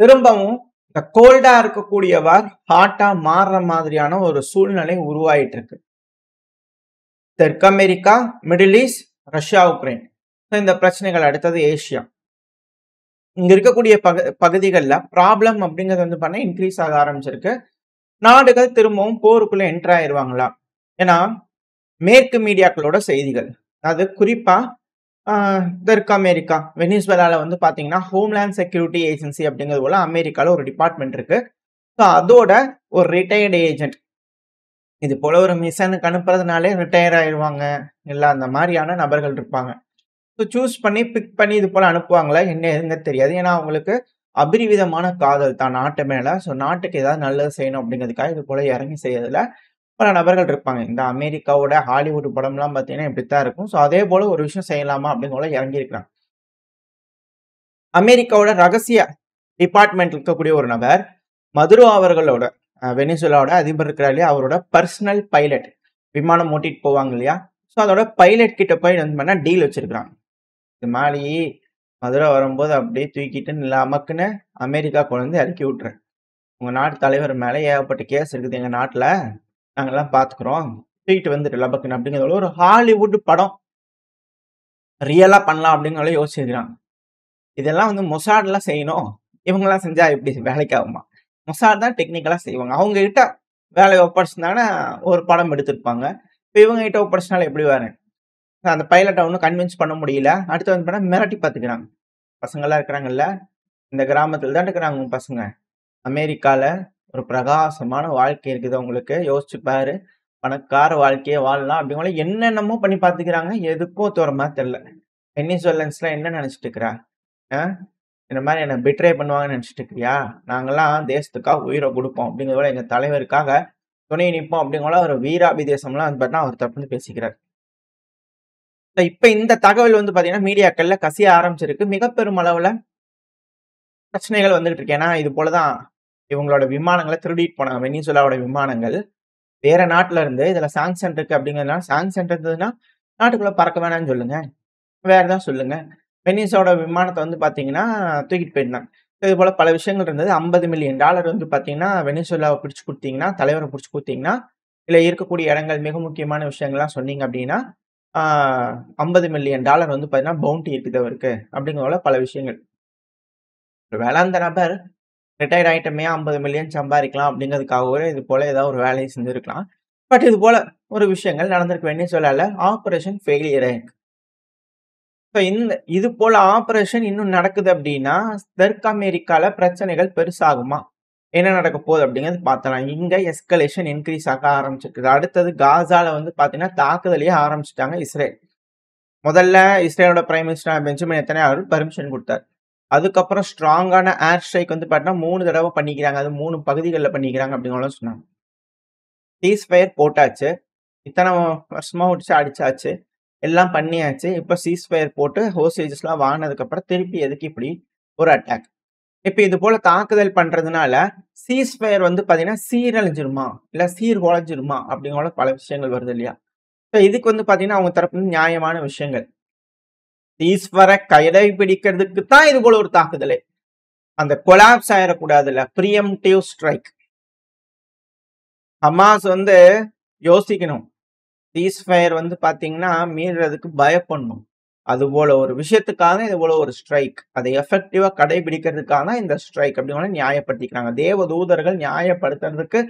திரும்பவும் இந்த கோல்டா இருக்கக்கூடியவர் ஹாட்டா மாறுற மாதிரியான ஒரு சூழ்நிலை உருவாயிட்டு இருக்கு. தெற்கு America, Middle East, Russia, Ukraine. இந்த பிரச்சனைகள் அடுத்தது ஏசியா. இங்க இருக்கக்கூடிய பகுதிகளில் ப்ராப்ளம் அப்படிங்கிறது வந்து பண்ண இன்க்ரீஸ் ஆக ஆரம்பிச்சிருக்கு. நாடுகள் திரும்பவும் போருக்குள்ள என்டர் ஆயிருவாங்களா? ஏன்னா மேற்கு மீடியாக்களோட செய்திகள், அது குறிப்பா தெற்கு அமெரிக்கா, வெனிசுவேலால வந்து பாத்தீங்கன்னா ஹோம்லேண்ட் செக்யூரிட்டி ஏஜென்சி அப்படிங்கிறது போல அமெரிக்கால ஒரு டிபார்ட்மெண்ட் இருக்கு. ஸோ அதோட ஒரு ரிட்டையர்டு ஏஜென்ட் இது போல ஒரு மிஷனுக்கு அனுப்புறதுனாலே ரிட்டையர் ஆயிடுவாங்க, இல்லை அந்த மாதிரியான நபர்கள் இருப்பாங்க. ஸோ சூஸ் பண்ணி பிக் பண்ணி இது போல அனுப்புவாங்களா என்ன எதுங்க தெரியாது. ஏன்னா அவங்களுக்கு அபரிவிதமான காதல் தான் நாட்டு மேல. ஸோ நாட்டுக்கு ஏதாவது நல்லது செய்யணும் அப்படிங்கிறதுக்காக இது போல இறங்கி செய்யறதுல பல நபர்கள் இருப்பாங்க. இந்த அமெரிக்காவோட ஹாலிவுட் படம்லாம் பார்த்தீங்கன்னா இப்படித்தான் இருக்கும். ஸோ அதே போல ஒரு விஷயம் செய்யலாமா அப்படின்னு இறங்கி இருக்கிறாங்க. அமெரிக்காவோட ரகசிய டிபார்ட்மெண்ட் இருக்கக்கூடிய ஒரு நபர் மதுரோ அவர்களோட வெனிசுலாவோட அதிபர் இருக்கிறார் இல்லையா, அவரோட பர்சனல் பைலட், விமானம் ஓட்டிட்டு போவாங்க இல்லையா, ஸோ அதோட பைலட் கிட்ட போய் வந்து பண்ணா டீல் வச்சிருக்கிறாங்க. இது மாதிரி மதுரை வரும்போது அப்படியே தூக்கிட்டு நமக்குன்னு அமெரிக்கா கொண்டு வந்து இறக்கி விட்டுறேன். உங்க நாட்டு தலைவர் மேல ஏகப்பட்ட கேஸ் இருக்குது எங்க நாட்டுல, நாங்கெல்லாம் பாத்துக்கிறோம், தூக்கிட்டு வந்துட்டு லபக்குன்னு அப்படிங்கிறத ஒரு ஹாலிவுட் படம் ரியலா பண்ணலாம் அப்படிங்கிற யோசிச்சிருக்கிறாங்க. இதெல்லாம் வந்து மொசாட்லாம் செய்யணும், இவங்கெல்லாம் செஞ்சா எப்படி வேலைக்கு ஆகுமா? மொசாட் தான் டெக்னிக்கலா செய்வாங்க. அவங்க கிட்ட வேலையை ஒப்படைச்சிருந்தாங்கன்னா ஒரு படம் எடுத்திருப்பாங்க. இப்போ இவங்க கிட்ட ஒப்படைச்சினால எப்படி வேற? அந்த பைலட்டை ஒன்றும் கன்வின்ஸ் பண்ண முடியல. அடுத்து வந்து பண்ணா மிரட்டி பார்த்துக்கிறாங்க. பசங்கள்லாம் இருக்கிறாங்கல்ல, இந்த கிராமத்தில் தான் இருக்கிறாங்க உங்க பசங்க, அமெரிக்கால ஒரு பிரகாசமான வாழ்க்கை இருக்குது உங்களுக்கு, யோசிச்சு பாரு, பணக்கார வாழ்க்கையை வாழலாம் அப்படிங்கிற என்னென்னமோ பண்ணி பார்த்துக்கிறாங்க. எதுக்கும் தோறமா தெரியல. வெனிசுவேலன்ஸ்லாம் என்ன நினைச்சிட்டு இருக்கிறா? இந்த மாதிரி என்ன பிட்ரே பண்ணுவாங்கன்னு நினைச்சிட்டு இருக்கிறியா? நாங்கெல்லாம் தேசத்துக்காக உயிரை கொடுப்போம் அப்படிங்கிறத எங்க தலைவருக்காக துணை நிற்போம் அப்படிங்கிற ஒரு வீராபிதேசம்லாம் வந்து பார்த்தா அவர் தப்பு பேசிக்கிறார். இப்ப இந்த தகவல் வந்து பாத்தீங்கன்னா மீடியாக்கள்ல கசிய ஆரம்பிச்சிருக்கு. மிக பெரும் அளவுல பிரச்சனைகள் வந்துகிட்டு இருக்கு. ஏன்னா இது போலதான் இவங்களோட விமானங்களை திருடிட்டு போனாங்க. வெனிசுலாவோட விமானங்கள் வேற நாட்டுல இருந்து இதுல சாங்ஷன் இருக்கு அப்படிங்கிறதுனால, சாங்ஷன் இருந்ததுன்னா நாட்டுக்குள்ள பறக்க வேணாம்னு சொல்லுங்க, வேற ஏதாவது சொல்லுங்க. வெனிசுலாவோட விமானத்தை வந்து பாத்தீங்கன்னா தூக்கிட்டு போயிருந்தாங்க. இது போல பல விஷயங்கள் இருந்தது. $50 மில்லியன் வந்து பாத்தீங்கன்னா வெனிசுலாவை பிடிச்சு கொடுத்தீங்கன்னா, தலைவரை பிடிச்சு கொடுத்தீங்கன்னா, இல்ல இருக்கக்கூடிய இடங்கள் மிக முக்கியமான விஷயங்கள்லாம் சொன்னீங்க அப்படின்னா $50 மில்லியன் வந்து பாத்தீங்கன்னா பவுண்டி இருக்குது அவருக்கு அப்படிங்கிற பல விஷயங்கள். ஒருவேளை அந்த நபர் ரிட்டையர் ஆயிட்டமே 50 மில்லியன் சம்பாதிக்கலாம் அப்படிங்கிறதுக்காகவே இது போல ஏதாவது ஒரு வேலையை செஞ்சிருக்கலாம். பட் இது போல ஒரு விஷயங்கள் நடந்திருக்கு. வெனிசுவேலால ஆபரேஷன் ஃபெயிலியர் ஆயிருக்கு. இப்போ இது போல ஆபரேஷன் இன்னும் நடக்குது அப்படின்னா தெற்கு அமெரிக்கால பிரச்சனைகள் பெருசாகுமா? என்ன நடக்க போகுது அப்படிங்கிறது பார்த்தலாம். இங்க எஸ்கலேஷன் இன்க்ரீஸ் ஆக ஆரம்பிச்சிருக்குது. அடுத்தது காசால வந்து பாத்தீங்கன்னா தாக்குதலையே ஆரம்பிச்சுட்டாங்க இஸ்ரேல். முதல்ல இஸ்ரேலோட prime minister Benjamin Netanyahu permission கொடுத்தார். அதுக்கப்புறம் ஸ்ட்ராங்கான ஏர் ஸ்ட்ரைக் வந்து பார்த்தீங்கன்னா 3 தடவை பண்ணிக்கிறாங்க. அது 3 பகுதிகளில் பண்ணிக்கிறாங்க அப்படிங்கிற சொன்னாங்க. சீஸ்ஃபயர் போட்டாச்சு, இத்தனை வருஷமா வச்சு அடிச்சாச்சு, எல்லாம் பண்ணியாச்சு. இப்போ சீஸ்ஃபயர் போட்டு ஹோஸ்டேஜஸ்லாம் வாங்கினதுக்கு அப்புறம் திருப்பி எதுக்கு இப்படி ஒரு அட்டாக்? இப்போ இது போல தாக்குதல் பண்றதுனால சீஸ்ஃபயர் வந்து பாத்தீங்கன்னா சீரழிஞ்சிருமா இல்ல சீர் குலைஞ்சிருமா அப்படிங்கிற பல விஷயங்கள் வருது இல்லையா? இதுக்கு வந்து பாத்தீங்கன்னா அவங்க தரப்பு நியாயமான விஷயங்கள். சீஸ்ஃபயரை கடைபிடிக்கிறதுக்கு தான் இது போல ஒரு தாக்குதலே. அந்த கொலாப்ஸ் ஆயிடக்கூடாதுல்ல, ப்ரீஎம்டிவ் ஸ்ட்ரைக். ஹமாஸ் வந்து யோசிக்கணும், சீஸ்ஃபயர் வந்து பாத்தீங்கன்னா மீறதுக்கு பயப்படணும். அது போல ஒரு விஷயத்துக்காக இது போல ஒரு ஸ்ட்ரைக், அதை எஃபெக்டிவா கடைபிடிக்கிறதுக்காக இந்த ஸ்ட்ரைக் அப்படிங்கிற நியாயப்படுத்திக்கிறாங்க. தேவ தூதர்கள் நியாயப்படுத்துறதுக்கு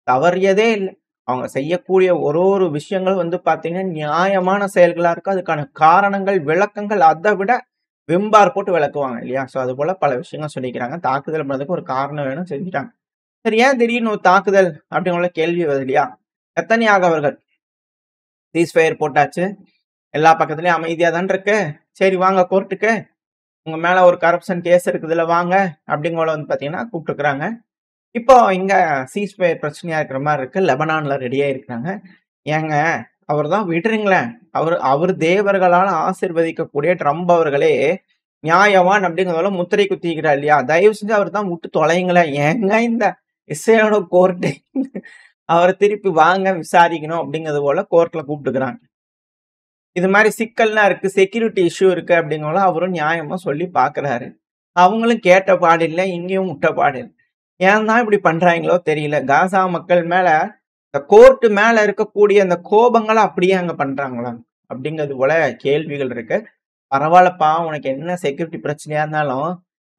தவறியதே இல்லை. அவங்க செய்யக்கூடிய ஒரு விஷயங்கள் வந்து பாத்தீங்கன்னா நியாயமான செயல்களா இருக்கு. அதுக்கான காரணங்கள், விளக்கங்கள் அதை விட விம்பார் போட்டு விளக்குவாங்க இல்லையா? ஸோ அது போல பல விஷயங்கள் சொல்லிக்கிறாங்க. தாக்குதல் பண்ணதுக்கு ஒரு காரணம் வேணும், செஞ்சுட்டாங்க. சரி, ஏன் திடீர்னு ஒரு தாக்குதல் அப்படிங்கிற கேள்வி வருது இல்லையா? நெத்தன்யாஹு அவர்கள் சீஸ்ஃபயர் போட்டாச்சு, எல்லா பக்கத்துலயும் அமைதியா தான் இருக்கு, சரி வாங்க கோர்ட்டுக்கு, உங்க மேல ஒரு கரப்ஷன் கேஸ் இருக்குதுல்ல வாங்க அப்படிங்கிற வந்து பாத்தீங்கன்னா கூப்பிட்டுருக்குறாங்க. இப்போ இங்க சீஸ்ஃபயர் பிரச்சனையா இருக்கிற மாதிரி இருக்கு. லெபனான்ல ரெடியா இருக்கிறாங்க. ஏங்க அவர் தான் விடுறீங்களேன், அவர் தேவர்களால் ஆசீர்வதிக்கக்கூடிய ட்ரம்ப் அவர்களே நியாயவான் அப்படிங்கிறதால முத்திரை குத்திக்கிறார் இல்லையா? தயவு செஞ்சு அவர் தான் விட்டு தொலைங்களேன். ஏங்க இந்த இஸ்ரேலோட கோர்ட்டு அவரை திருப்பி வாங்க விசாரிக்கணும் அப்படிங்கிறது போல கோர்ட்ல கூப்பிட்டுக்கிறாங்க. இது மாதிரி சிக்கல்லாம் இருக்கு, செக்யூரிட்டி இஷ்யூ இருக்கு அப்படிங்கிற அவரும் நியாயமா சொல்லி பாக்குறாரு. அவங்களும் கேட்ட பாடில்ல, இங்கேயும் விட்ட பாடில்ல. ஏன் தான் இப்படி பண்றாங்களோ தெரியல. காசா மக்கள் மேல இந்த கோர்ட் மேல இருக்கக்கூடிய அந்த கோபங்கள அப்படியே அங்க பண்றாங்களா? அப்படிங்கிறது போல கேள்விகள் இருக்கு. பரவால்லப்பா, உனக்கு என்ன செக்யூரிட்டி பிரச்சனையா இருந்தாலும்,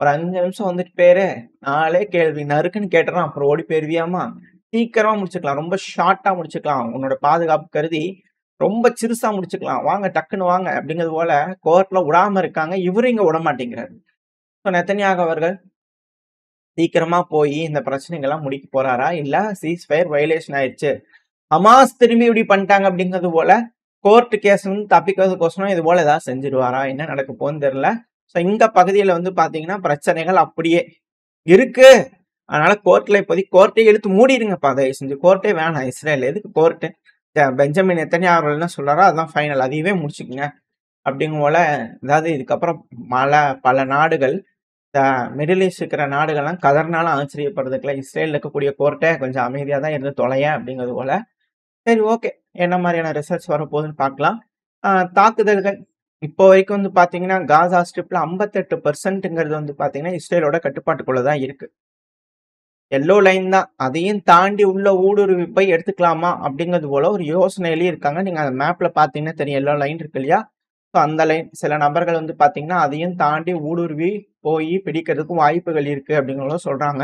ஒரு 5 நிமிஷம் வந்துட்டு போயிரு. 4 கேள்வி நறுக்குன்னு கேட்டுறான். அப்புறம் ஓடி போயிருவியாம்மா? சீக்கிரமா முடிச்சுக்கலாம். ரொம்ப ஷார்ட்டா முடிச்சுக்கலாம். உன்னோட பாதுகாப்பு கருதி ரொம்ப சிறுசா முடிச்சுக்கலாம். வாங்க டக்குன்னு வாங்க அப்படிங்கிறது போல கோர்ட்ல விடாம இருக்காங்க. இவரு இங்க விடமாட்டேங்கிறாரு. ஸோ நெத்தன்யாகு அவர்கள் சீக்கிரமா போயி இந்த பிரச்சனைகள்லாம் முடிக்க போறாரா? இல்ல சீஸ் ஃபயர் வயலேஷன் ஆயிருச்சு. ஹமாஸ் திரும்பி இப்படி பண்ணிட்டாங்க அப்படிங்கிறது போல கோர்ட் கேஸ்லருந்து தப்பிக்கிறதுக்கோசரம் இது போல ஏதாவது செஞ்சுருவாரா? என்ன நடக்க போகுதுன்னு தெரியல. ஸோ இந்த பகுதியில வந்து பார்த்தீங்கன்னா, பிரச்சனைகள் அப்படியே இருக்கு. அதனால கோர்ட்ல இப்போதைக்கு கோர்ட்டே இழுத்து மூடிருங்கப்பா தயவு செஞ்சு. கோர்ட்டே வேணாம் இஸ்ரேல். எதுக்கு கோர்ட்டு? பெஞ்சமின் நெத்தன்யாகு அவர்கள் என்ன சொல்றாரோ அதான் ஃபைனல். அதையவே முடிச்சுக்கங்க. அப்படிங்கும் போல அதாவது இதுக்கப்புறம் பல நாடுகள் மிடில் ஈஸ்ட் இருக்கிற நாடுகள்லாம் கதறினாலும் ஆச்சரியப்படுறதுக்குல இஸ்ரேல்ல இருக்கக்கூடிய கோர்ட்டை கொஞ்சம் அமைதியா தான் இருந்து தொலையேன் அப்படிங்கிறது போல. சரி ஓகே. என்ன மாதிரியான ரிசல்ட்ஸ் வரப்போகுதுன்னு பார்க்கலாம். தாக்குதல்கள் இப்போ வரைக்கும் வந்து பார்த்தீங்கன்னா, காசா ஸ்ட்ரிப்ல 58%ங்கிறது வந்து பார்த்தீங்கன்னா, இஸ்ரேலோட கட்டுப்பாட்டுக்குள்ள தான் இருக்கு. எல்லோ லைன் தான். அதையும் தாண்டி உள்ள ஊடுருவி போய் எடுத்துக்கலாமா? அப்படிங்கிறது போல ஒரு யோசனையிலேயே இருக்காங்க. நீங்க அந்த மேப்ல பார்த்தீங்கன்னா தெரியும். எல்லோ லைன் இருக்கு இல்லையா? ஸோ அந்த லைன் சில நபர்கள் வந்து பார்த்தீங்கன்னா, அதையும் தாண்டி ஊடுருவி போய் பிடிக்கிறதுக்கும் வாய்ப்புகள் இருக்கு அப்படிங்கிறத சொல்றாங்க.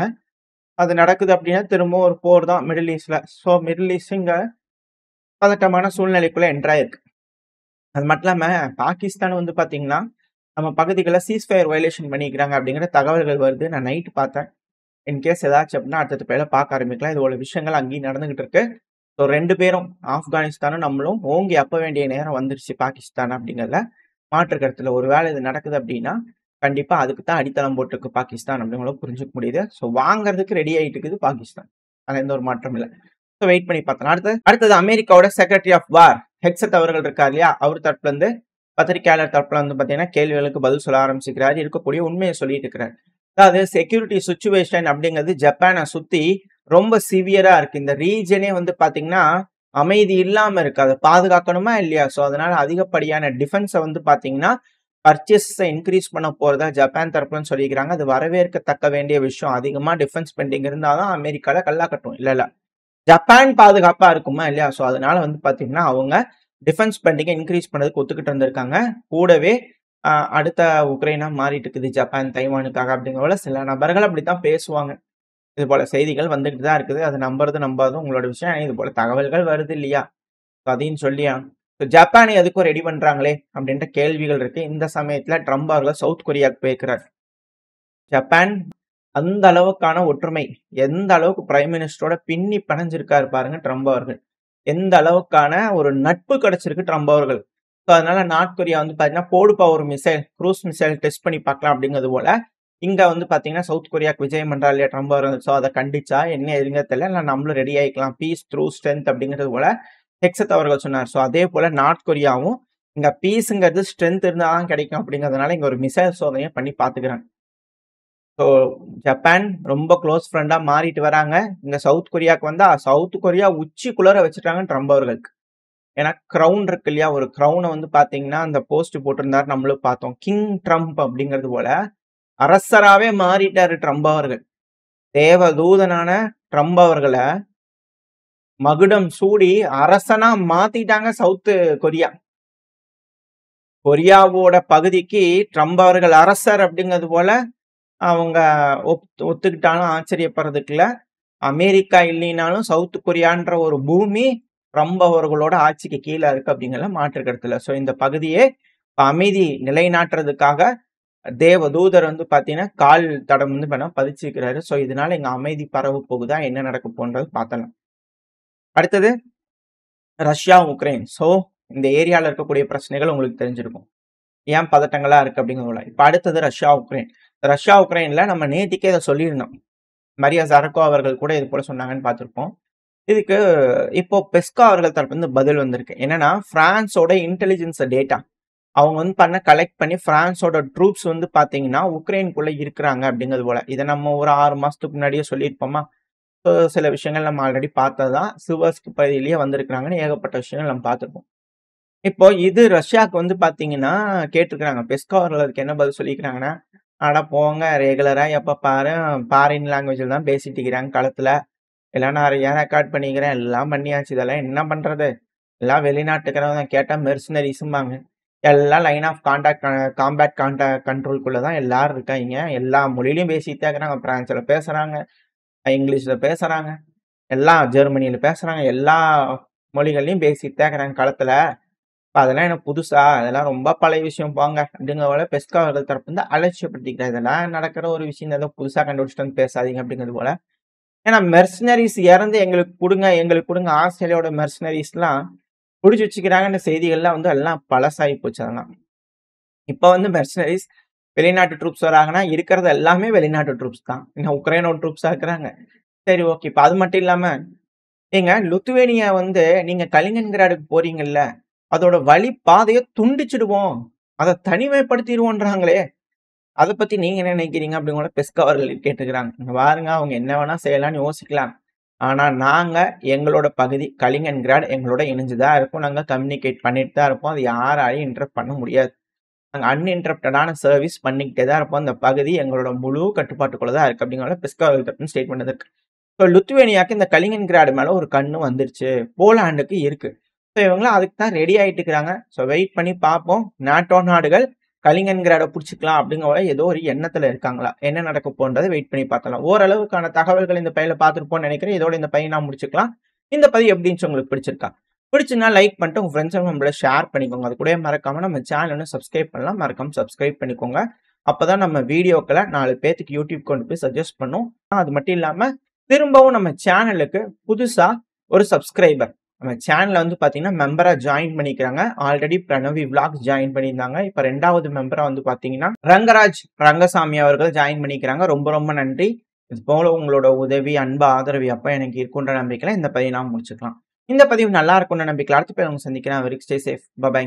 அது நடக்குது அப்படின்னா திரும்பவும் ஒரு போர் தான் மிடில் ஈஸ்ட்ல. ஸோ மிடில் ஈஸ்ட் இங்க பதட்டமான சூழ்நிலைக்குள்ள என்டர் ஆயிருக்கு. அது மட்டும் இல்லாம பாகிஸ்தான் வந்து பார்த்தீங்கன்னா, நம்ம பகுதிகள சீஸ் ஃபயர் வயலேஷன் பண்ணிக்கிறாங்க அப்படிங்கிற தகவல்கள் வருது. நான் நைட் பார்த்தேன். இன்கேஸ் ஏதாச்சும் அப்படின்னா அடுத்தடுத்த பேர்ல பார்க்க ஆரம்பிக்கலாம். இது போல விஷயங்கள் அங்கேயும் நடந்துகிட்டு இருக்கு. ஸோ 2 பேரும் ஆப்கானிஸ்தானும் நம்மளும் ஓங்கி அப்ப வேண்டிய நேரம் வந்துருச்சு பாகிஸ்தான் அப்படிங்கிறதுல மாற்று கருத்துல. ஒரு வேளை இது நடக்குது அப்படின்னா, கண்டிப்பா அதுக்கு தான் அடித்தளம் போட்டிருக்கு பாகிஸ்தான் அப்படிங்கிறத புரிஞ்சுக்க முடியுது. ஸோ வாங்குறதுக்கு ரெடி ஆயிட்டு இருக்குது பாகிஸ்தான். அதுல எந்த ஒரு மாற்றம் இல்ல. ஸோ வெயிட் பண்ணி பார்த்தலாம். அடுத்தது அமெரிக்காவோட செக்ரட்டரி ஆஃப் வார் ஹெக்ஸத் அவர்கள் இருக்கார் இல்லையா? அவர் தரப்புல இருந்து பத்திரிகையாளர் தரப்புல வந்து பார்த்தீங்கன்னா, கேள்விகளுக்கு பதில் சொல்ல ஆரம்பிச்சுக்கிறாரு. இருக்கக்கூடிய உண்மையை சொல்லிட்டு இருக்கிறார். அதாவது செக்யூரிட்டி சிச்சுவேஷன் அப்படிங்கிறது ஜப்பானை சுத்தி ரொம்ப சிவியரா இருக்கு. இந்த ரீஜனே வந்து பார்த்தீங்கன்னா, அமைதி இல்லாம இருக்கு. அதை பாதுகாக்கணுமா இல்லையா? ஸோ அதனால அதிகப்படியான டிஃபென்ஸை வந்து பார்த்தீங்கன்னா, பர்ச்சேஸை இன்க்ரீஸ் பண்ண போறதா ஜப்பான் தரப்புலன்னு சொல்லிக்கிறாங்க. அது வரவேற்கத்தக்க வேண்டிய விஷயம். அதிகமா டிஃபென்ஸ் ஸ்பெண்டிங் இருந்தாதான் அமெரிக்கால கல்லா கட்டும். இல்ல ஜப்பான் பாதுகாப்பா இருக்குமா இல்லையா? ஸோ அதனால வந்து பார்த்தீங்கன்னா, அவங்க டிஃபென்ஸ் ஸ்பெண்டிங்கை இன்க்ரீஸ் பண்ணதுக்கு ஒத்துக்கிட்டு இருந்திருக்காங்க. கூடவே அடுத்த உக்ரைனா மாறிட்டு இருக்குது ஜப்பான் தைவானுக்காக அப்படிங்கிற சில நபர்கள் அப்படித்தான் பேசுவாங்க. இது போல செய்திகள் வந்துகிட்டு தான் இருக்குது. அது நம்புறது நம்பாததும் உங்களோட விஷயம். இது போல தகவல்கள் வருது இல்லையா? அதையும் சொல்லியா ஜப்பானை எதுக்கும் ரெடி பண்றாங்களே அப்படின்ற கேள்விகள் இருக்கு. இந்த சமயத்துல ட்ரம்ப் அவர்கள் சவுத் கொரியாவுக்கு போயிருக்கிறார். ஜப்பான் அந்த அளவுக்கான ஒற்றுமை, எந்த அளவுக்கு பிரைம் மினிஸ்டரோட பின்னி பிணைஞ்சிருக்காரு பாருங்க ட்ரம்ப் அவர்கள். எந்த அளவுக்கான ஒரு நட்பு கிடைச்சிருக்கு ட்ரம்ப் அவர்கள். ஸோ அதனால நார்த் கொரியா வந்து பார்த்தீங்கன்னா, போடுப்பா ஒரு மிசைல், க்ரூஸ் மிசைல் டெஸ்ட் பண்ணி பார்க்கலாம் அப்படிங்கிறது போல, இங்க வந்து பார்த்தீங்கன்னா, சவுத் கொரியாவுக்கு விஜயம் பண்றா இல்லையா ட்ரம்ப் அவர்கள். ஸோ அதை கண்டிச்சா என்ன எதுங்க தெரியல. இல்லை நம்மளும் ரெடி ஆயிக்கலாம். பீஸ் த்ரூ ஸ்ட்ரென்த் அப்படிங்கிறது போல ஹெக்ஸத் அவர்கள் சொன்னார். ஸோ அதே போல நார்த் கொரியாவும் இங்க பீஸுங்கிறது ஸ்ட்ரென்த் இருந்தால் தான் கிடைக்கும் அப்படிங்கிறதுனால இங்க ஒரு மிசைல் சோதனையை பண்ணி பார்த்துக்கிறாங்க. ஸோ ஜப்பான் ரொம்ப க்ளோஸ் ஃப்ரெண்டா மாறிட்டு வராங்க. இங்க சவுத் கொரியாவுக்கு வந்தா சவுத் கொரியா உச்சி குளர வச்சுட்டாங்க ட்ரம்ப் அவர்களுக்கு. ஏன்னா கிரவுன் இருக்கு இல்லையா? ஒரு கிரவுனை வந்து பாத்தீங்கன்னா அந்த போஸ்ட் போட்டிருந்தாரு, நம்மளும் பார்த்தோம். கிங் ட்ரம்ப் அப்படிங்கிறது போல அரசராவே மாறிட்டாரு ட்ரம்ப் அவர்கள். தேவதூதனான ட்ரம்ப் அவர்களை மகுடம் சூடி அரசனா மாத்திட்டாங்க சவுத் கொரியா. கொரியாவோட பகுதிக்கு ட்ரம்ப் அவர்கள் அரசர் அப்படிங்கிறது போல அவங்க ஒத்துக்கிட்டாலும் ஆச்சரியப்படுறதுக்கு இல்ல. அமெரிக்கா இல்லைனாலும் சவுத் கொரியான்ற ஒரு பூமி ட்ரம்ப் அவர்களோட ஆட்சிக்கு கீழே இருக்கு அப்படிங்கிற மாற்று கருத்துல. ஸோ இந்த பகுதியே அமைதி நிலைநாட்டுறதுக்காக தேவதூதர் வந்து பாத்தீங்கன்னா கால் தடம் வந்து பதிச்சிருக்கிறாரு. ஸோ இதனால இங்க அமைதி பரவ போகுதா, என்ன நடக்க போன்றது பார்த்தலாம். அடுத்தது ரஷ்யா உக்ரைன். ஸோ இந்த ஏரியால இருக்கக்கூடிய பிரச்சனைகள் உங்களுக்கு தெரிஞ்சிருக்கும். ஏன் பதட்டங்களா இருக்கு அப்படிங்கிறதுல. இப்ப அடுத்தது ரஷ்யா உக்ரைன். ரஷ்யா உக்ரைன்ல நம்ம நேத்திக்கே இதை சொல்லியிருந்தோம். மரியா ஜரக்கோ அவர்கள் கூட இது போல சொன்னாங்கன்னு பார்த்திருப்போம். இதுக்கு இப்போ பெஸ்கா அவர்கள் தரப்பு வந்து பதில் வந்திருக்கு. என்னன்னா பிரான்ஸோட இன்டெலிஜென்ஸ் டேட்டா அவங்க வந்து கலெக்ட் பண்ணி பிரான்ஸோட ட்ரூப்ஸ் வந்து பாத்தீங்கன்னா உக்ரைனுக்குள்ள இருக்கிறாங்க அப்படிங்கிறது போல. இதை நம்ம ஒரு 6 மாசத்துக்கு முன்னாடியே சொல்லியிருப்போமா? ஸோ சில விஷயங்கள் நம்ம ஆல்ரெடி பார்த்ததுதான். சிவர்ஸ்க் பகுதியிலேயே வந்திருக்கிறாங்கன்னு ஏகப்பட்ட விஷயங்கள் நம்ம பார்த்துருப்போம். இப்போ இது ரஷ்யாவுக்கு வந்து பாத்தீங்கன்னா கேட்டிருக்கிறாங்க. பெஸ்கா அவர்கள் அதுக்கு என்ன பதில் சொல்லியிருக்கிறாங்கன்னா, அட போங்க ரெகுலரா எப்ப பாரு ஃபாரின் லாங்குவேஜ்ல தான் பேசிட்டு இருக்கிறாங்க களத்துல. எல்லாம் நெறைய ரெக்கார்ட் பண்ணிக்கிறேன். எல்லாம் பண்ணியாச்சு. இதெல்லாம் என்ன பண்றது? எல்லாம் வெளிநாட்டுக்காரங்க தான் கேட்டா மெர்சனரீஸ்ம்பாங்க. எல்லாம் லைன் ஆஃப் காம்பேட் கண்ட்ரோல்குள்ள தான் எல்லாரும் இருக்காய்ங்க. எல்லா மொழியிலயும் பேசிட்டு தான் இருக்கிறாங்க. பிரான்ஸ்ல பேசுறாங்க, இங்கிலீஷ்ல பேசுறாங்க, எல்லாம் ஜெர்மனியில பேசுறாங்க. எல்லா மொழிகள்லயும் பேசிட்டு தான் இருக்கிறாங்க களத்துல. அதெல்லாம் எனக்கு புதுசா? அதெல்லாம் ரொம்ப பழைய விஷயம் போங்க. அப்படிங்கிற போல பெஸ்கா அவர்கள் தரப்பு வந்து அலட்சியப்படுத்திக்கிறார். இதெல்லாம் நடக்கிற ஒரு விஷயம் ஏதோ புதுசா கண்டுபிடிச்சிட்டு வந்து பேசாதீங்க அப்படிங்கிறது போல. ஏன்னா மெர்சனரிஸ் இறந்து எங்களுக்கு குடுங்க, எங்களுக்கு குடுங்க. ஆஸ்திரேலியாவோட மெர்சனரிஸ்லாம் புடிச்சு வச்சுக்கிறாங்கன்ற செய்திகள்லாம் வந்து எல்லாம் பழசாகி போச்சு அதெல்லாம். இப்ப வந்து மெர்சனரிஸ் வெளிநாட்டு ட்ரூப்ஸ் வராங்கன்னா, இருக்கிறது எல்லாமே வெளிநாட்டு ட்ரூப்ஸ் தான். இன்னும் உக்ரைனோட ட்ரூப்ஸா இருக்கிறாங்க. சரி ஓகே. இப்ப அது மட்டும் இல்லாம, ஏங்க லுத்துவேனியா வந்து நீங்க கலினின்கிராடுக்கு போறீங்கல்ல, அதோட வழி பாதைய துண்டிச்சுடுவோம். அத தனிமைப்படுத்திருவோன்றாங்களே! அத பத்தி நீங்க என்ன நினைக்கிறீங்க? அப்படின்னு கூட பெஸ்கா அவர்கள் கேட்டுக்கிறாங்க. இங்க பாருங்க அவங்க என்ன வேணா செய்யலாம்னு யோசிக்கலாம். ஆனா நாங்க எங்களோட பகுதி கலினின்கிராட் எங்களோட இணைஞ்சு தான் இருக்கும். நாங்க கம்யூனிகேட் பண்ணிட்டு தான் இருப்போம். அது யாராலயும் இன்டரப்ட் பண்ண முடியாது. நாங்க அன்இன்டரப்டடான சர்வீஸ் பண்ணிக்கிட்டே தான் இருப்போம். அந்த பகுதி எங்களோட முழு கட்டுப்பாட்டுக்குள்ள தான் இருக்கு. அப்படிங்கிற பெஸ்கா அவர்கள் தரப்புன்னு ஸ்டேட்மெண்ட் இருக்கு. ஸோ லுத்துவேனியாக்கு இந்த கலினின்கிராட் மேல ஒரு கண்ணு வந்துருச்சு. போலாண்டுக்கு இருக்கு. ஸோ இவங்களும் அதுக்கு தான் ரெடி ஆயிட்டு இருக்கிறாங்க. ஸோ வெயிட் பண்ணி பார்ப்போம். நாட்டோ நாடுகள் கலினின்கிராட புடிச்சுக்கலாம் அப்படிங்கிற ஏதோ ஒரு எண்ணத்துல இருக்காங்களா? என்ன நடக்க போன்றதை வெயிட் பண்ணி பார்த்தலாம். ஓரளவுக்கான தகவல்கள் இந்த பையில பார்த்துருப்போம்னு நினைக்கிறேன். இதோட இந்த பையன் நான் முடிச்சுக்கலாம். இந்த பதிவு எப்படி இருந்துச்சு உங்களுக்கு பிடிச்சிருக்கா? பிடிச்சுன்னா லைக் பண்ணிட்டு உங்க ஃப்ரெண்ட்ஸ் அண்ட் ஃபேமிலியோட ஷேர் பண்ணிக்கோங்க. அது கூடவே மறக்காம நம்ம சேனலை சப்ஸ்கிரைப் பண்ணலாம். மறக்காம சப்ஸ்கிரைப் பண்ணிக்கோங்க. அப்பதான் நம்ம வீடியோக்களை 4 பேத்துக்கு யூடியூப் கொண்டு போய் சஜஸ்ட் பண்ணும். அது மட்டும் இல்லாம திரும்பவும் நம்ம சேனலுக்கு புதுசா ஒரு சப்ஸ்கிரைபர் நம்ம சேனல்ல வந்து பாத்தீங்கன்னா மெம்பரா ஜாயின் பண்ணிக்கிறாங்க. ஆல்ரெடி பிரணவி விளாக்ஸ் ஜாயின் பண்ணியிருந்தாங்க. இப்ப 2வது மெம்பரா வந்து பாத்தீங்கன்னா ரங்கராஜ் ரங்கசாமி அவர்கள் ஜாயின் பண்ணிக்கிறாங்க. ரொம்ப ரொம்ப நன்றி. இது போல உங்களோட உதவி, அன்பு, ஆதரவு அப்ப எனக்கு இருக்குன்ற நம்பிக்கையில இந்த பதிவை நான் முடிச்சுக்கலாம். இந்த பதிவு நல்லா இருக்கும்னு நம்பிக்கையில அடுத்த பேர் உங்க சந்திக்கிறேன். Very stay safe. பை.